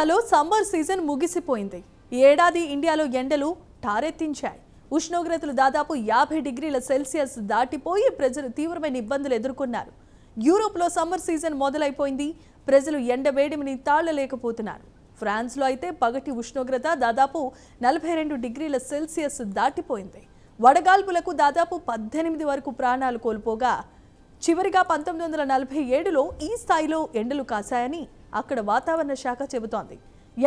ఇండియాలో summer season ముగిసిపోయింది. ఈ ఏడాది ఇండియాలో ఎండలు ఠారెత్తించాయి. ఉష్ణోగ్రతలు దాదాపు 50 డిగ్రీల సెల్సియస్ దాటిపోయి ప్రజలు తీవ్రమైన ఇబ్బందులు ఎదుర్కొన్నారు. యూరోప్లో సమ్మర్ సీజన్ మొదలైపోయింది. ప్రజలు ఎండ వేడిమిని తాళలేకపోతున్నారు. ఫ్రాన్స్లో అయితే పగటి ఉష్ణోగ్రత దాదాపు 42 డిగ్రీల సెల్సియస్ దాటిపోయింది. వడగాల్పులకు దాదాపు 18 వరకు ప్రాణాలు కోల్పోగా చివరిగా 1947లో ఈ స్థాయిలో ఎండలు కాశాయని అక్కడ వాతావరణ శాఖ చెబుతోంది.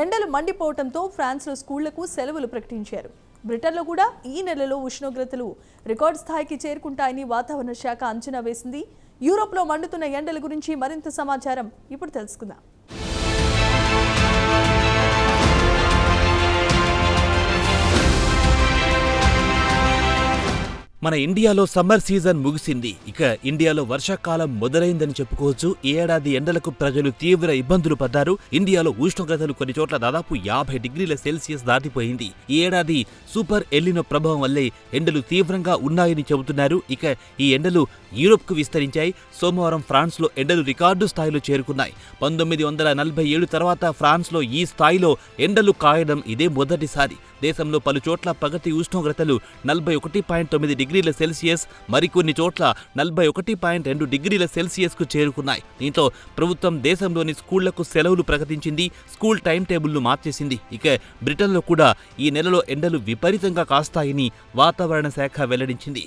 ఎండలు మండిపోవడంతో ఫ్రాన్స్లో స్కూళ్లకు సెలవులు ప్రకటించారు. బ్రిటన్లో కూడా ఈ నెలలో ఉష్ణోగ్రతలు రికార్డు స్థాయికి చేరుకుంటాయని వాతావరణ శాఖ అంచనా వేసింది. యూరోప్లో మండుతున్న ఎండల గురించి మరింత సమాచారం ఇప్పుడు తెలుసుకుందాం. మన ఇండియాలో సమ్మర్ సీజన్ ముగిసింది. ఇక ఇండియాలో వర్షాకాలం మొదలైందని చెప్పుకోవచ్చు. ఈ ఏడాది ఎండలకు ప్రజలు తీవ్ర ఇబ్బందులు పడ్డారు. ఇండియాలో ఉష్ణోగ్రతలు కొన్ని చోట్ల దాదాపు 50 డిగ్రీల సెల్సియస్ దాటిపోయింది. ఈ ఏడాది సూపర్ ఎల్నినో ప్రభావం వల్లే ఎండలు తీవ్రంగా ఉన్నాయని చెబుతున్నారు. ఇక ఈ ఎండలు యూరోప్కు విస్తరించాయి. సోమవారం ఫ్రాన్స్లో ఎండలు రికార్డు స్థాయిలో చేరుకున్నాయి. 1947 తర్వాత ఫ్రాన్స్లో ఈ స్థాయిలో ఎండలు కాయడం ఇదే మొదటిసారి. దేశంలో పలు చోట్ల పగటి ఉష్ణోగ్రతలు 41.9 డిగ్రీల సెల్సియస్, మరికొన్ని చోట్ల 41.2 డిగ్రీల సెల్సియస్కు చేరుకున్నాయి. దీంతో ప్రభుత్వం దేశంలోని స్కూళ్లకు సెలవులు ప్రకటించింది. స్కూల్ టైం టేబుల్ను మార్చేసింది. ఇక బ్రిటన్లో కూడా ఈ నెలలో ఎండలు విపరీతంగా కాస్తాయని వాతావరణ శాఖ వెల్లడించింది.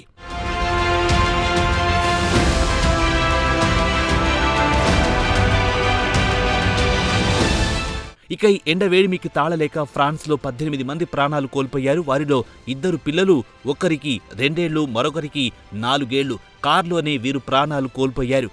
ఇక ఈ ఎండ వేడిమికి తాళలేక ఫ్రాన్స్లో 18 మంది ప్రాణాలు కోల్పోయారు. వారిలో 2 పిల్లలు, ఒకరికి 2 ఏళ్లు, మరొకరికి 4 ఏళ్లు. కార్లోనే వీరు ప్రాణాలు కోల్పోయారు.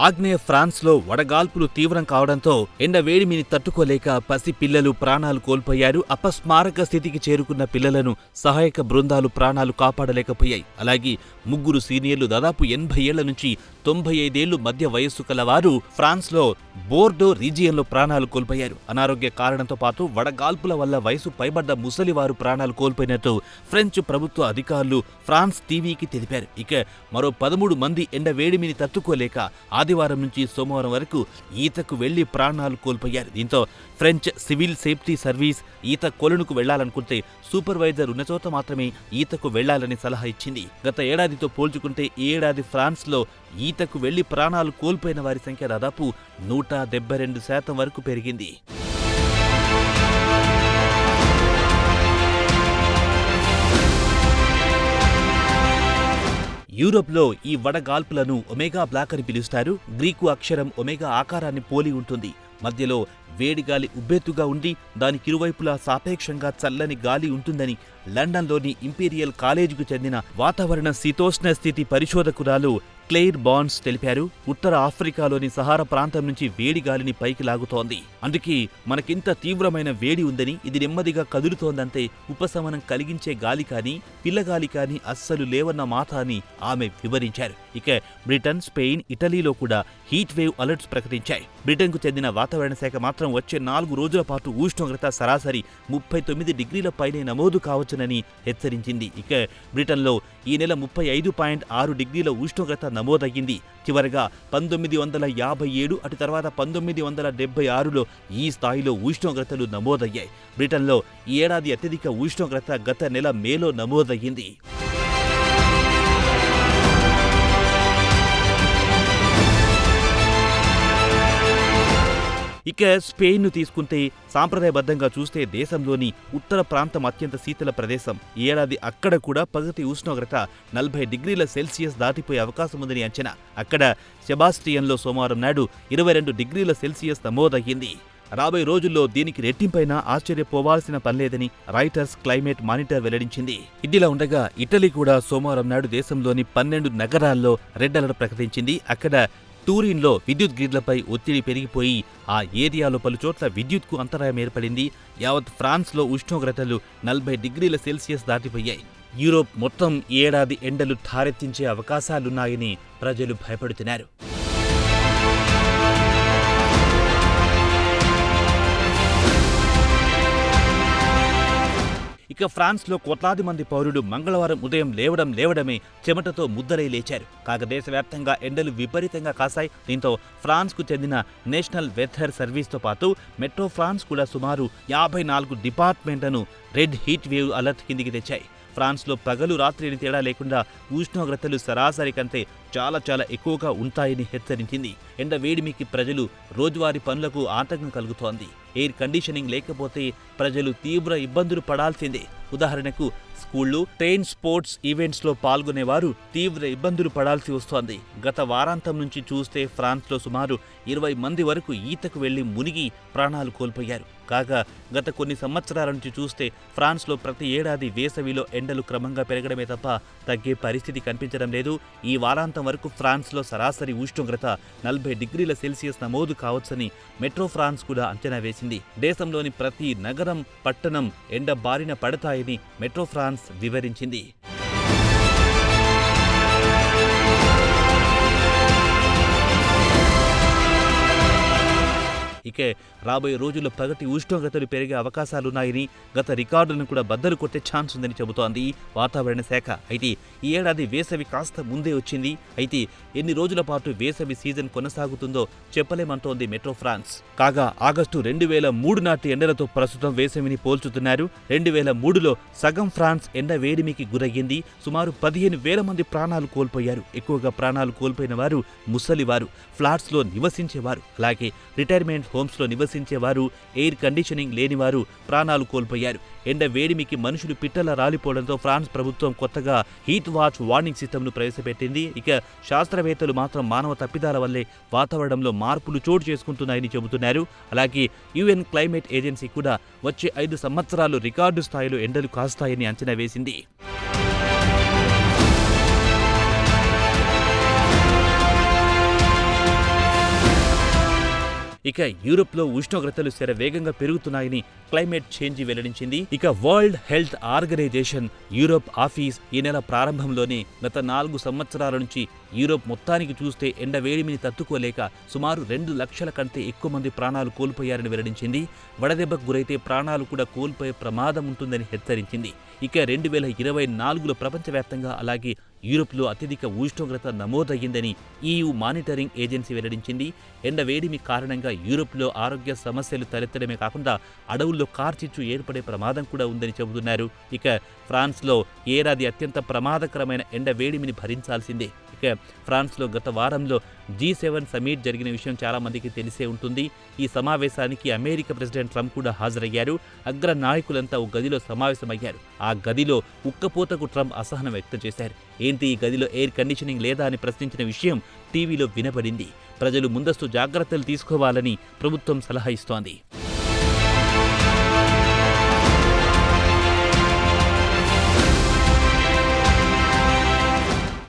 ఆగ్నేయ ఫ్రాన్స్లో వడగాల్పులు తీవ్రం కావడంతో ఎండ వేడిమిని తట్టుకోలేక పసి పిల్లలు ప్రాణాలు కోల్పోయారు. అపస్మారక స్థితికి చేరుకున్న పిల్లలను సహాయక బృందాలు ప్రాణాలు కాపాడలేకపోయాయి. అలాగే 3 సీనియర్లు దాదాపు 80 ఏళ్ల నుంచి 95 ఏళ్లు మధ్య వయస్సు కలవారు ఫ్రాన్స్లో బోర్డో రీజియన్లో ప్రాణాలు కోల్పోయారు. అనారోగ్య కారణంతో పాటు వడగాల్పుల వల్ల వయసు పైబడ్డ ముసలివారు ప్రాణాలు కోల్పోయినట్టు ఫ్రెంచ్ ప్రభుత్వ అధికారులు ఫ్రాన్స్ టీవీకి తెలిపారు. ఇక మరో 13 మంది ఎండ వేడిమిని తట్టుకోలేక ఆదివారం నుంచి సోమవారం వరకు ఈతకు వెళ్లి ప్రాణాలు కోల్పోయారు. దీంతో ఫ్రెంచ్ సివిల్ సేఫ్టీ సర్వీస్ ఈత కొలనుకు వెళ్లాలనుకుంటే సూపర్వైజర్ ఉన్న చోట మాత్రమే ఈతకు వెళ్లాలని సలహా ఇచ్చింది. గత ఏడాదితో పోల్చుకుంటే ఈ ఏడాది ఫ్రాన్స్లో ఈతకు వెళ్లి ప్రాణాలు కోల్పోయిన వారి సంఖ్య దాదాపు 172% వరకు పెరిగింది. యూరోప్లో ఈ వడగాల్పులను ఒమేగా బ్లాక్ అని పిలుస్తారు. గ్రీకు అక్షరం ఒమేగా ఆకారాన్ని పోలి ఉంటుంది. మధ్యలో వేడిగాలి ఉబ్బెత్తుగా ఉండి దానికిరువైపులా సాపేక్షంగా చల్లని గాలి ఉంటుందని లండన్లోని ఇంపీరియల్ కాలేజీకు చెందిన వాతావరణ శీతోష్ణ స్థితి పరిశోధకురాలు క్లెయిర్ బాన్స్ తెలిపారు. ఉత్తర ఆఫ్రికాలోని సహారా ప్రాంతం నుంచి వేడి గాలిని పైకి లాగుతోంది. అందుకే మనకింత తీవ్రమైన వేడి ఉందని, ఇది నెమ్మదిగా కదులుతోందంటే ఉపశమనం కలిగించే గాలి కానీ పిల్లగాలి కానీ అస్సలు లేవన్న మాట అని ఆమె వివరించారు. ఇక బ్రిటన్, స్పెయిన్, ఇటలీలో కూడా హీట్ వేవ్ అలర్ట్స్ ప్రకటించాయి. బ్రిటన్కు చెందిన వాతావరణ శాఖ మాత్రం వచ్చే 4 రోజుల పాటు ఉష్ణోగ్రత సరాసరి 39 డిగ్రీల పైనే నమోదు కావచ్చునని హెచ్చరించింది. ఇక బ్రిటన్లో ఈ నెల 35.6 డిగ్రీల ఉష్ణోగ్రత నమోదయ్యింది. చివరగా 1957 అటు తర్వాత 1976లో ఈ స్థాయిలో ఉష్ణోగ్రతలు నమోదయ్యాయి. బ్రిటన్లో ఈ ఏడాది అత్యధిక ఉష్ణోగ్రత గత నెల మేలో నమోదయ్యింది. ఇక స్పెయిన్ను తీసుకుంటే సాంప్రదాయబద్ధంగా చూస్తే దేశంలోని ఉత్తర ప్రాంతం అత్యంత శీతల ప్రదేశం. ఈ ఏడాది అక్కడ కూడా పగటి ఉష్ణోగ్రత 40 డిగ్రీల సెల్సియస్ దాటిపోయే అవకాశం ఉందని అంచనా. అక్కడ సెబాస్టియన్లో సోమవారం నాడు 22 డిగ్రీల సెల్సియస్ నమోదయ్యింది. రాబోయే రోజుల్లో దీనికి రెట్టింపైనా ఆశ్చర్యపోవాల్సిన పనిలేదని రాయిటర్స్ క్లైమేట్ మానిటర్ వెల్లడించింది. ఇదిలా ఉండగా ఇటలీ కూడా సోమవారం నాడు దేశంలోని 12 నగరాల్లో రెడ్ అలర్ట్ ప్రకటించింది. అక్కడ టూరిన్లో విద్యుత్ గ్రిడ్లపై ఒత్తిడి పెరిగిపోయి ఆ ఏరియాలో పలుచోట్ల విద్యుత్కు అంతరాయం ఏర్పడింది. యావత్ ఫ్రాన్స్లో ఉష్ణోగ్రతలు 40 డిగ్రీల సెల్సియస్ దాటిపోయాయి. యూరోప్ మొత్తం ఏడాది ఎండలు ఠారెత్తించే అవకాశాలున్నాయని ప్రజలు భయపడుతున్నారు. ఇక ఫ్రాన్స్లో కోట్లాది మంది పౌరులు మంగళవారం ఉదయం లేవడమే చెమటతో ముద్దలై లేచారు. కాగా దేశవ్యాప్తంగా ఎండలు విపరీతంగా కాశాయి. దీంతో ఫ్రాన్స్కు చెందిన నేషనల్ వెదర్ సర్వీస్తో పాటు మెట్రో ఫ్రాన్స్ కూడా సుమారు 54 డిపార్ట్మెంట్లను రెడ్ హీట్ వేవ్ అలర్ట్ కిందికి తెచ్చాయి. ఫ్రాన్స్లో పగలు రాత్రి అని తేడా లేకుండా ఉష్ణోగ్రతలు సరాసరి కంటే చాలా ఎక్కువగా ఉంటాయని హెచ్చరించింది. ఎండ వేడిమికి ప్రజలు రోజువారీ పనులకు ఆటంకం కలుగుతోంది. ఎయిర్ కండిషనింగ్ లేకపోతే ప్రజలు తీవ్ర ఇబ్బందులు పడాల్సిందే. ఉదాహరణకు స్కూళ్లు, ట్రైన్ స్పోర్ట్స్ ఈవెంట్స్లో పాల్గొనేవారు తీవ్ర ఇబ్బందులు పడాల్సి వస్తోంది. గత వారాంతం నుంచి చూస్తే ఫ్రాన్స్లో సుమారు 20 మంది వరకు ఈతకు వెళ్లి మునిగి ప్రాణాలు కోల్పోయారు. కాగా గత కొన్ని సంవత్సరాల నుంచి చూస్తే ఫ్రాన్స్లో ప్రతి ఏడాది వేసవిలో ఎండలు క్రమంగా పెరగడమే తప్ప తగ్గే పరిస్థితి కనిపించడం లేదు. ఈ వారాంతం వరకు ఫ్రాన్స్లో సరాసరి ఉష్ణోగ్రత 40 డిగ్రీల సెల్సియస్ నమోదు కావచ్చని మెట్రో ఫ్రాన్స్ కూడా అంచనా వేసింది. దేశంలోని ప్రతి నగరం, పట్టణం ఎండ బారిన పడతాయని మెట్రో ఫ్రాన్స్ వివరించింది. ఇక రాబోయే రోజుల్లో పగటి ఉష్ణోగ్రతలు పెరిగే అవకాశాలున్నాయని, గత రికార్డులను కూడా బద్దలు కొట్టే ఛాన్స్ ఉందని చెబుతోంది వాతావరణ శాఖ. అయితే ఈ ఏడాది వేసవి కాస్త ముందే వచ్చింది. అయితే ఎన్ని రోజుల పాటు వేసవి సీజన్ కొనసాగుతుందో చెప్పలేమంటోంది మెట్రో ఫ్రాన్స్. కాగా ఆగస్టు 2003 నాటి ఎండలతో ప్రస్తుతం వేసవిని పోల్చుతున్నారు. 2003లో సగం ఫ్రాన్స్ ఎండ వేడిమికి గురయ్యింది. సుమారు 15,000 మంది ప్రాణాలు కోల్పోయారు. ఎక్కువగా ప్రాణాలు కోల్పోయిన వారు ముసలివారు, ఫ్లాట్స్లో నివసించేవారు, అలాగే రిటైర్మెంట్ హోమ్స్లో నివసించేవారు, ఎయిర్ కండిషనింగ్ లేనివారు ప్రాణాలు కోల్పోయారు. ఎండ వేడిమికి మనుషులు పిట్టలా రాలిపోవడంతో ఫ్రాన్స్ ప్రభుత్వం కొత్తగా హీట్ వాచ్ వార్నింగ్ సిస్టమ్ను ప్రవేశపెట్టింది. ఇక శాస్త్రవేత్తలు మాత్రం మానవ తప్పిదాల వల్లే వాతావరణంలో మార్పులు చోటు చేసుకుంటున్నాయని చెబుతున్నారు. అలాగే UN క్లైమేట్ ఏజెన్సీ కూడా వచ్చే 5 సంవత్సరాలు రికార్డు స్థాయిలో ఎండలు కాస్తాయని అంచనా వేసింది. ఇక యూరోప్లో ఉష్ణోగ్రతలు శరవేగంగా పెరుగుతున్నాయని క్లైమేట్ చేంజ్ వెల్లడించింది. ఇక world health organization Europe office ఈ నెల ప్రారంభంలోనే గత 4 సంవత్సరాల నుంచి యూరోప్ మొత్తానికి చూస్తే ఎండ వేడిమిని తట్టుకోలేక సుమారు 2 లక్షల కంటే ఎక్కువ మంది ప్రాణాలు కోల్పోయారని వెల్లడించింది. వడదెబ్బకు గురైతే ప్రాణాలు కూడా కోల్పోయే ప్రమాదం ఉంటుందని హెచ్చరించింది. ఇక 2024లో ప్రపంచవ్యాప్తంగా అలాగే యూరోప్లో అత్యధిక ఉష్ణోగ్రత నమోదయ్యిందని EU మానిటరింగ్ ఏజెన్సీ వెల్లడించింది. ఎండ వేడిమి కారణంగా యూరోప్లో ఆరోగ్య సమస్యలు తలెత్తడమే కాకుండా అడవుల్లో కార్చిచ్చు ఏర్పడే ప్రమాదం కూడా ఉందని చెబుతున్నారు. ఇక ఫ్రాన్స్లో ఏడాది అత్యంత ప్రమాదకరమైన ఎండ వేడిమిని భరించాల్సిందే. ఇక ఫ్రాన్స్లో గత వారంలో G7 సమిట్ జరిగిన విషయం చాలా మందికి తెలిసే ఉంటుంది. ఈ సమావేశానికి అమెరికా ప్రెసిడెంట్ ట్రంప్ కూడా హాజరయ్యారు. అగ్ర నాయకులంతా ఒక గదిలో సమావేశమయ్యారు. ఆ గదిలో ఉక్కపోతకు ట్రంప్ అసహనం వ్యక్తం చేశారు. ఏంటి ఈ గదిలో ఎయిర్ కండిషనింగ్ లేదా అని ప్రశ్నించిన విషయం టీవీలో వినపడింది. ప్రజలు ముందస్తు జాగ్రత్తలు తీసుకోవాలని ప్రభుత్వం సలహా ఇస్తోంది.